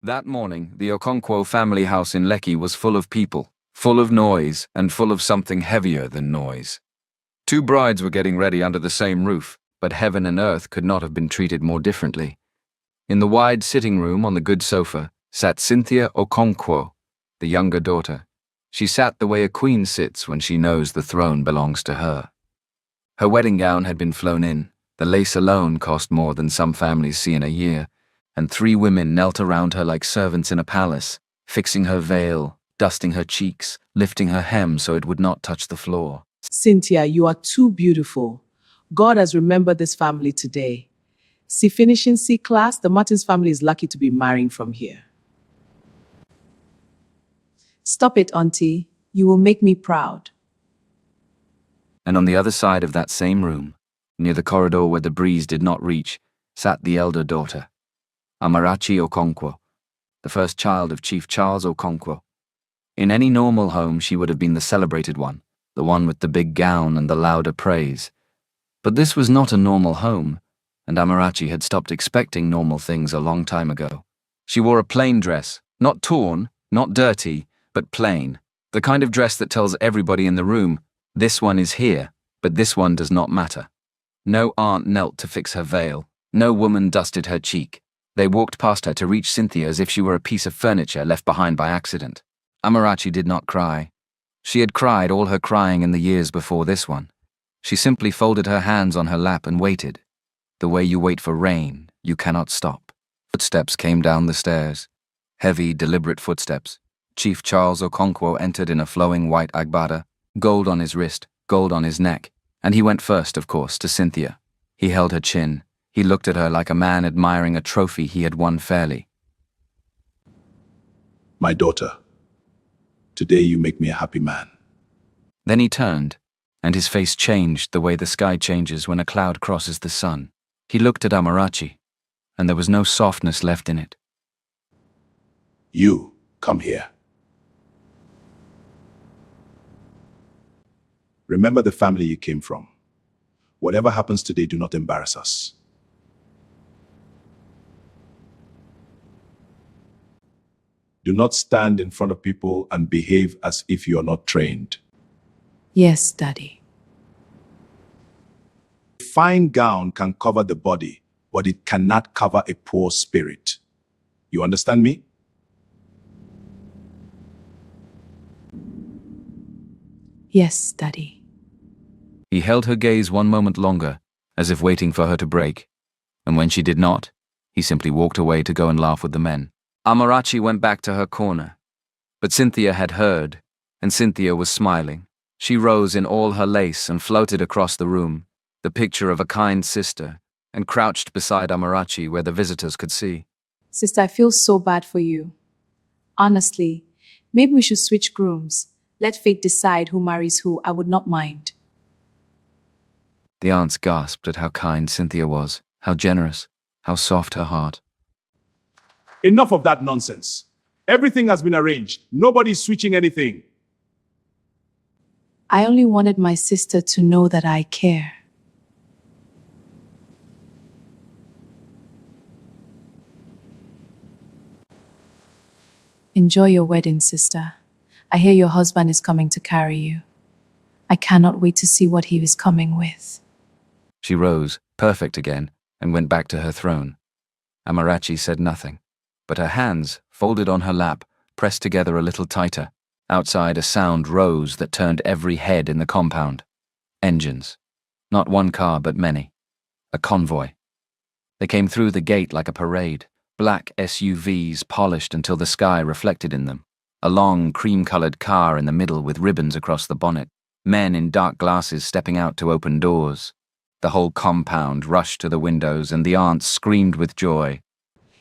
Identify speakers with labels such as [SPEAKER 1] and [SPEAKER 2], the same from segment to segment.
[SPEAKER 1] That morning, the Okonkwo family house in Lekki was full of people, full of noise, and full of something heavier than noise. Two brides were getting ready under the same roof, but heaven and earth could not have been treated more differently. In the wide sitting room on the good sofa sat Cynthia Okonkwo, the younger daughter. She sat the way a queen sits when she knows the throne belongs to her. Her wedding gown had been flown in. The lace alone cost more than some families see in a year, and three women knelt around her like servants in a palace, fixing her veil, dusting her cheeks, lifting her hem so it would not touch the floor.
[SPEAKER 2] Cynthia, you are too beautiful. God has remembered this family today. See, finishing C class, the Martins family is lucky to be marrying from here. Stop it, Auntie. You will make me proud.
[SPEAKER 1] And on the other side of that same room, near the corridor where the breeze did not reach, sat the elder daughter, Amarachi Okonkwo, the first child of Chief Charles Okonkwo. In any normal home, she would have been the celebrated one, the one with the big gown and the louder praise. But this was not a normal home, and Amarachi had stopped expecting normal things a long time ago. She wore a plain dress, not torn, not dirty, but plain, the kind of dress that tells everybody in the room, this one is here, but this one does not matter. No aunt knelt to fix her veil, no woman dusted her cheek. They walked past her to reach Cynthia as if she were a piece of furniture left behind by accident. Amarachi did not cry. She had cried all her crying in the years before this one. She simply folded her hands on her lap and waited. The way you wait for rain, you cannot stop. Footsteps came down the stairs. Heavy, deliberate footsteps. Chief Charles Okonkwo entered in a flowing white agbada, gold on his wrist, gold on his neck, and he went first, of course, to Cynthia. He held her chin. He looked at her like a man admiring a trophy he had won fairly.
[SPEAKER 3] My daughter, today you make me a happy man.
[SPEAKER 1] Then he turned, and his face changed the way the sky changes when a cloud crosses the sun. He looked at Amarachi, and there was no softness left in it.
[SPEAKER 3] You, come here. Remember the family you came from. Whatever happens today, do not embarrass us. Do not stand in front of people and behave as if you are not trained.
[SPEAKER 2] Yes, Daddy.
[SPEAKER 3] A fine gown can cover the body, but it cannot cover a poor spirit. You understand me?
[SPEAKER 2] Yes, Daddy.
[SPEAKER 1] He held her gaze one moment longer, as if waiting for her to break, and when she did not, he simply walked away to go and laugh with the men. Amarachi went back to her corner, but Cynthia had heard, and Cynthia was smiling. She rose in all her lace and floated across the room, the picture of a kind sister, and crouched beside Amarachi where the visitors could see.
[SPEAKER 2] Sister, I feel so bad for you. Honestly, maybe we should switch grooms. Let fate decide who marries who. I would not mind.
[SPEAKER 1] The aunts gasped at how kind Cynthia was, how generous, how soft her heart.
[SPEAKER 3] Enough of that nonsense. Everything has been arranged. Nobody's switching anything.
[SPEAKER 2] I only wanted my sister to know that I care. Enjoy your wedding, sister. I hear your husband is coming to carry you. I cannot wait to see what he is coming with.
[SPEAKER 1] She rose, perfect again, and went back to her throne. Amarachi said nothing, but her hands, folded on her lap, pressed together a little tighter. Outside, a sound rose that turned every head in the compound. Engines. Not one car, but many. A convoy. They came through the gate like a parade, black SUVs polished until the sky reflected in them. A long, cream-colored car in the middle with ribbons across the bonnet. Men in dark glasses stepping out to open doors. The whole compound rushed to the windows, and the aunts screamed with joy.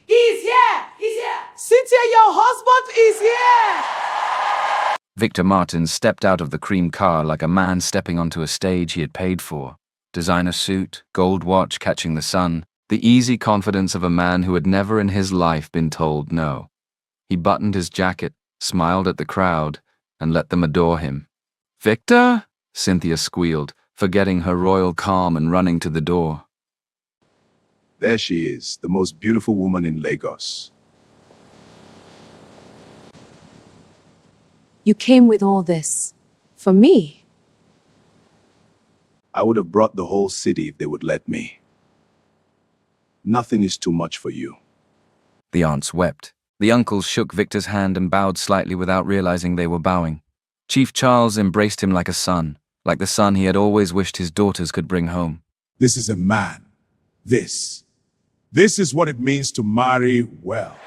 [SPEAKER 2] He's here! He's here! Cynthia, your husband is here!
[SPEAKER 1] Victor Martins stepped out of the cream car like a man stepping onto a stage he had paid for. Designer suit, gold watch catching the sun, the easy confidence of a man who had never in his life been told no. He buttoned his jacket, smiled at the crowd, and let them adore him. "Victor?" Cynthia squealed, forgetting her royal calm and running to the door.
[SPEAKER 3] There she is, the most beautiful woman in Lagos.
[SPEAKER 4] You came with all this. For me.
[SPEAKER 3] I would have brought the whole city if they would let me. Nothing is too much for you.
[SPEAKER 1] The aunts wept. The uncles shook Victor's hand and bowed slightly without realizing they were bowing. Chief Charles embraced him like a son, like the son he had always wished his daughters could bring home.
[SPEAKER 3] This is a man. This is what it means to marry well.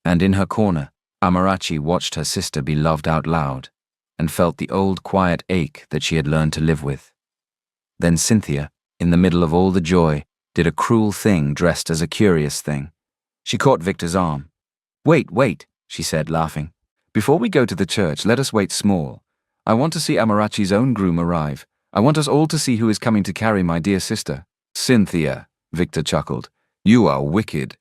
[SPEAKER 1] And in her corner, Amarachi watched her sister be loved out loud and felt the old quiet ache that she had learned to live with. Then Cynthia, in the middle of all the joy, did a cruel thing dressed as a curious thing. She caught Victor's arm. Wait, she said, laughing. Before we go to the church, let us wait small. I want to see Amarachi's own groom arrive. I want us all to see who is coming to carry my dear sister. Cynthia, Victor chuckled. You are wicked.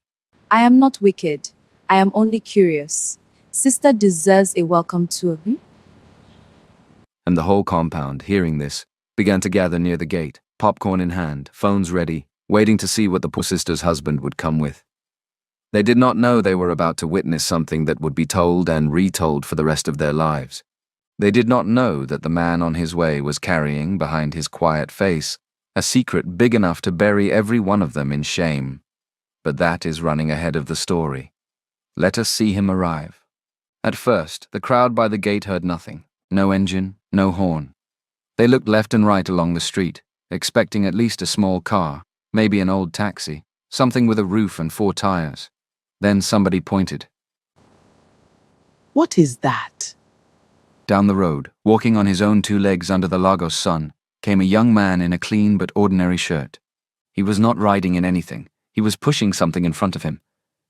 [SPEAKER 4] I am not wicked. I am only curious. Sister deserves a welcome tour.
[SPEAKER 1] And the whole compound, hearing this, began to gather near the gate, popcorn in hand, phones ready, waiting to see what the poor sister's husband would come with. They did not know they were about to witness something that would be told and retold for the rest of their lives. They did not know that the man on his way was carrying, behind his quiet face, a secret big enough to bury every one of them in shame. But that is running ahead of the story. Let us see him arrive. At first, the crowd by the gate heard nothing. No engine, no horn. They looked left and right along the street, expecting at least a small car, maybe an old taxi, something with a roof and 4 tires. Then somebody pointed.
[SPEAKER 2] What is that?
[SPEAKER 1] Down the road, walking on his own 2 legs under the Lagos sun, came a young man in a clean but ordinary shirt. He was not riding in anything. He was pushing something in front of him.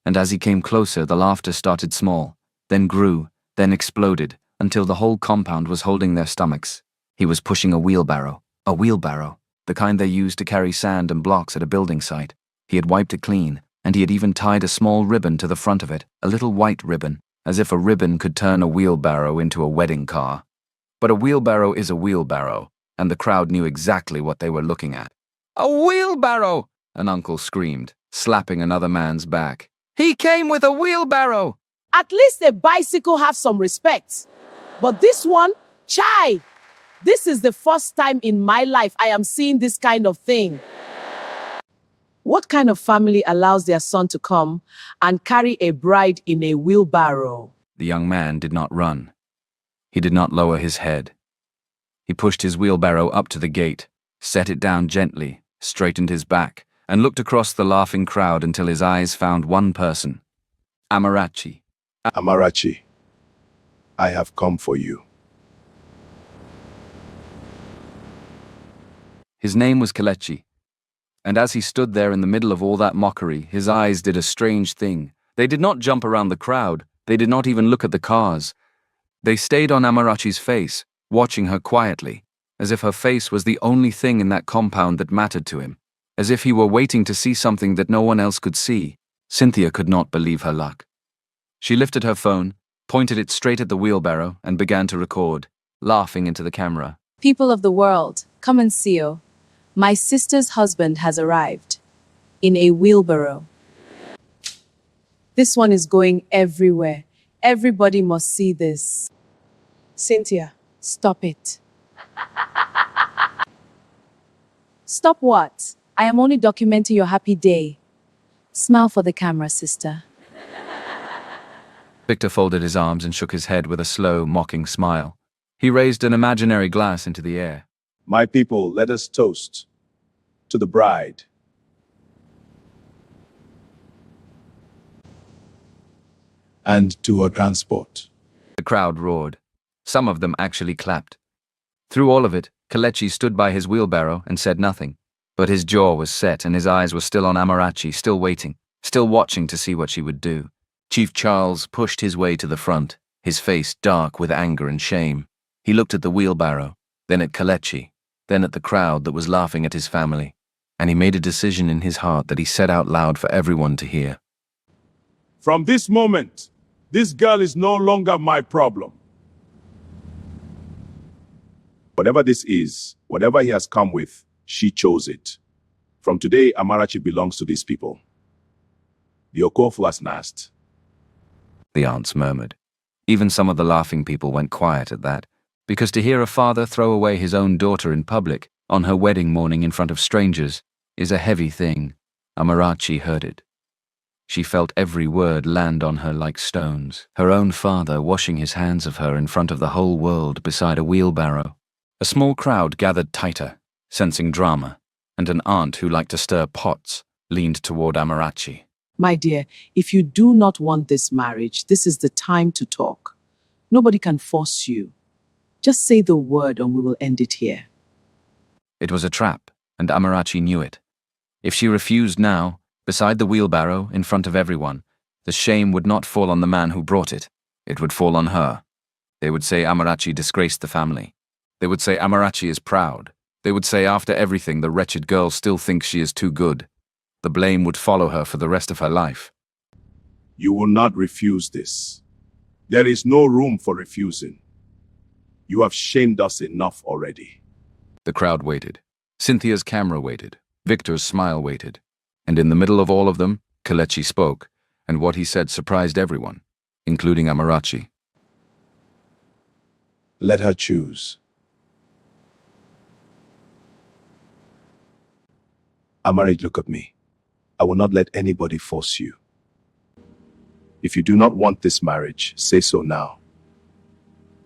[SPEAKER 1] And as he came closer, the laughter started small, then grew, then exploded, until the whole compound was holding their stomachs. He was pushing a wheelbarrow, the kind they use to carry sand and blocks at a building site. He had wiped it clean, and he had even tied a small ribbon to the front of it, a little white ribbon, as if a ribbon could turn a wheelbarrow into a wedding car. But a wheelbarrow is a wheelbarrow, and the crowd knew exactly what they were looking at. A wheelbarrow! An uncle screamed, slapping another man's back. He came with a wheelbarrow!
[SPEAKER 2] At least a bicycle have some respect. But this one, chai! This is the first time in my life I am seeing this kind of thing. What kind of family allows their son to come and carry a bride in a wheelbarrow?
[SPEAKER 1] The young man did not run. He did not lower his head. He pushed his wheelbarrow up to the gate, set it down gently, straightened his back, and looked across the laughing crowd until his eyes found one person. Amarachi.
[SPEAKER 3] Amarachi, I have come for you.
[SPEAKER 1] His name was Kelechi. And as he stood there in the middle of all that mockery, his eyes did a strange thing. They did not jump around the crowd. They did not even look at the cars. They stayed on Amarachi's face, watching her quietly, as if her face was the only thing in that compound that mattered to him, as if he were waiting to see something that no one else could see. Cynthia could not believe her luck. She lifted her phone, pointed it straight at the wheelbarrow, and began to record, laughing into the camera.
[SPEAKER 4] People of the world, come and see you. My sister's husband has arrived. In a wheelbarrow. This one is going everywhere. Everybody must see this.
[SPEAKER 2] Cynthia,
[SPEAKER 4] Stop it. Stop what? I am only documenting your happy day. Smile for the camera, sister.
[SPEAKER 1] Victor folded his arms and shook his head with a slow, mocking smile. He raised an imaginary glass into the air.
[SPEAKER 3] My people, let us toast to the bride. And to her transport.
[SPEAKER 1] The crowd roared. Some of them actually clapped. Through all of it, Kelechi stood by his wheelbarrow and said nothing. But his jaw was set and his eyes were still on Amarachi, still waiting, still watching to see what she would do. Chief Charles pushed his way to the front, his face dark with anger and shame. He looked at the wheelbarrow, then at Kelechi, then at the crowd that was laughing at his family, and he made a decision in his heart that he said out loud for everyone to hear.
[SPEAKER 3] From this moment, this girl is no longer my problem. Whatever this is, whatever he has come with, she chose it. From today, Amarachi belongs to these people. The Okofulas Nast.
[SPEAKER 1] The aunts murmured. Even some of the laughing people went quiet at that, because to hear a father throw away his own daughter in public, on her wedding morning in front of strangers, is a heavy thing. Amarachi heard it. She felt every word land on her like stones. Her own father washing his hands of her in front of the whole world beside a wheelbarrow. A small crowd gathered tighter, sensing drama, and an aunt who liked to stir pots leaned toward Amarachi.
[SPEAKER 2] My dear, if you do not want this marriage, this is the time to talk. Nobody can force you. Just say the word and we will end it here.
[SPEAKER 1] It was a trap, and Amarachi knew it. If she refused now, beside the wheelbarrow, in front of everyone, the shame would not fall on the man who brought it. It would fall on her. They would say Amarachi disgraced the family. They would say Amarachi is proud. They would say after everything the wretched girl still thinks she is too good. The blame would follow her for the rest of her life.
[SPEAKER 3] You will not refuse this. There is no room for refusing. You have shamed us enough already.
[SPEAKER 1] The crowd waited. Cynthia's camera waited. Victor's smile waited. And in the middle of all of them, Kelechi spoke, and what he said surprised everyone, including Amarachi.
[SPEAKER 3] Let her choose. Amarachi, look at me. I will not let anybody force you. If you do not want this marriage, say so now.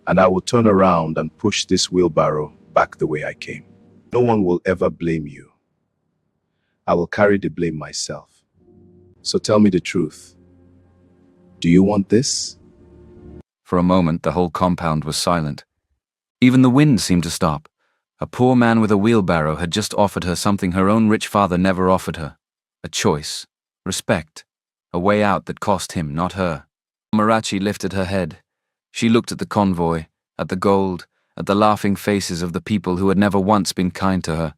[SPEAKER 3] And I will turn around and push this wheelbarrow back the way I came. No one will ever blame you. I will carry the blame myself. So tell me the truth. Do you want this?
[SPEAKER 1] For a moment, the whole compound was silent. Even the wind seemed to stop. A poor man with a wheelbarrow had just offered her something her own rich father never offered her. A choice, respect, a way out that cost him, not her. Amarachi lifted her head. She looked at the convoy, at the gold, at the laughing faces of the people who had never once been kind to her.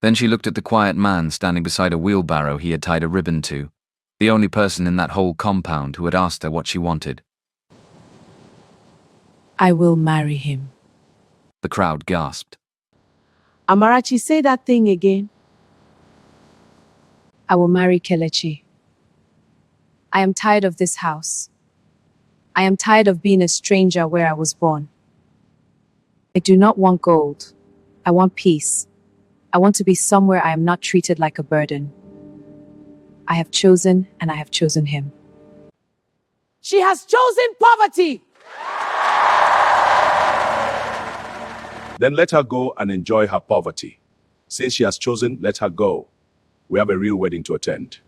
[SPEAKER 1] Then she looked at the quiet man standing beside a wheelbarrow he had tied a ribbon to, the only person in that whole compound who had asked her what she wanted.
[SPEAKER 4] I will marry him.
[SPEAKER 1] The crowd gasped.
[SPEAKER 2] Amarachi, say that thing again.
[SPEAKER 4] I will marry Kelechi. I am tired of this house. I am tired of being a stranger where I was born. I do not want gold. I want peace. I want to be somewhere I am not treated like a burden. I have chosen, and I have chosen him.
[SPEAKER 2] She has chosen poverty.
[SPEAKER 3] Then let her go and enjoy her poverty. Since she has chosen, let her go. We have a real wedding to attend.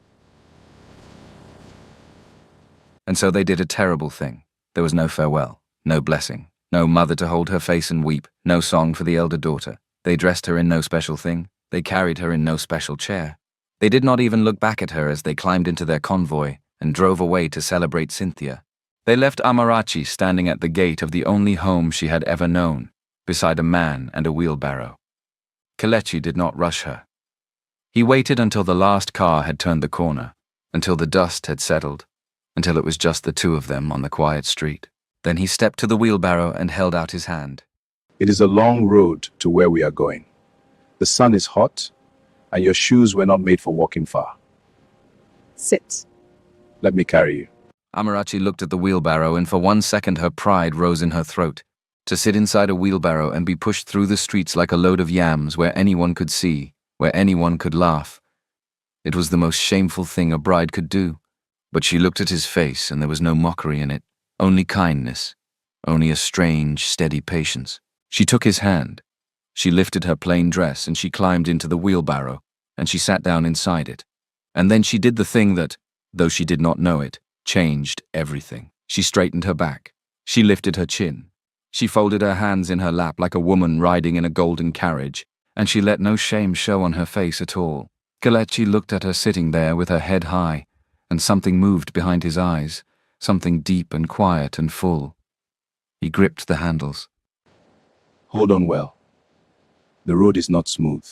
[SPEAKER 1] And so they did a terrible thing. There was no farewell, no blessing, no mother to hold her face and weep, no song for the elder daughter. They dressed her in no special thing. They carried her in no special chair. They did not even look back at her as they climbed into their convoy and drove away to celebrate Cynthia. They left Amarachi standing at the gate of the only home she had ever known, beside a man and a wheelbarrow. Kelechi did not rush her. He waited until the last car had turned the corner, until the dust had settled, until it was just the two of them on the quiet street. Then he stepped to the wheelbarrow and held out his hand.
[SPEAKER 3] It is a long road to where we are going. The sun is hot, and your shoes were not made for walking far.
[SPEAKER 4] Sit.
[SPEAKER 3] Let me carry you.
[SPEAKER 1] Amarachi looked at the wheelbarrow, and for 1 second her pride rose in her throat. To sit inside a wheelbarrow and be pushed through the streets like a load of yams where anyone could see, where anyone could laugh. It was the most shameful thing a bride could do. But she looked at his face, and there was no mockery in it, only kindness, only a strange, steady patience. She took his hand. She lifted her plain dress, and she climbed into the wheelbarrow, and she sat down inside it. And then she did the thing that, though she did not know it, changed everything. She straightened her back. She lifted her chin. She folded her hands in her lap like a woman riding in a golden carriage, and she let no shame show on her face at all. Kelechi looked at her sitting there with her head high, and something moved behind his eyes, something deep and quiet and full. He gripped the handles.
[SPEAKER 3] Hold on well. The road is not smooth.